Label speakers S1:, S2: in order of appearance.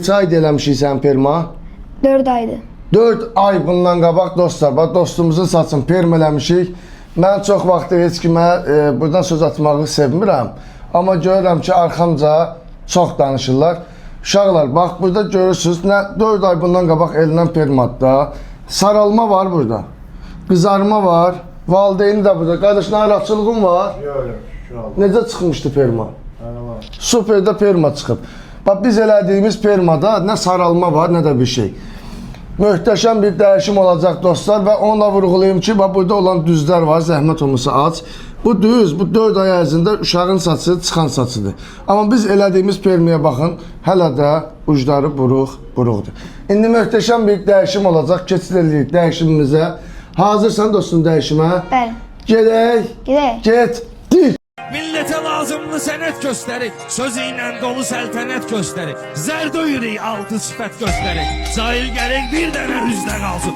S1: Neçə ayda eləmişik sən perma?
S2: 4 aydır.
S1: 4 ay bundan qabaq dostlar, bax dostumuzun saçını perm eləmişik. Mən çox vaxt heç kimə buradan söz atmağı sevmirəm. Amma görürəm ki, arxamca çox danışırlar. Uşaqlar, bax burada görürsünüz, 4 ay bundan qabaq elənən permadda saralma var burada. Qızarma var. Valideyni də burada. Qardaş, narahatçılığın var.
S3: Yox, şu an.
S1: Necə çıxmışdı perma?
S3: Var.
S1: Superdə perma çıxıb. Bax, biz elədiyimiz permada nə saralma var, nə də bir şey. Möhtəşəm bir dəyişim olacaq dostlar və onunla vurğulayım ki, bax, burada olan düzlər var, zəhmət olmasa aç. Bu düz, bu 4 ay ərzində uşağın saçı çıxan saçıdır. Amma biz elədiyimiz permiyə baxın, hələ də ucları buruqdur. İndi möhtəşəm bir dəyişim olacaq, keçid edirik dəyişimimizə. Hazırsan dostum dəyişimə?
S2: Bəli.
S1: Gedək.
S2: Gedək.
S1: Getdik.
S4: Millete lazımlı senet gösterik, sözüyle dolu seltenet gösterik. Zerdo yüreği altı sıfat gösterik. Cahil gerek bir tane hüzde kalsın.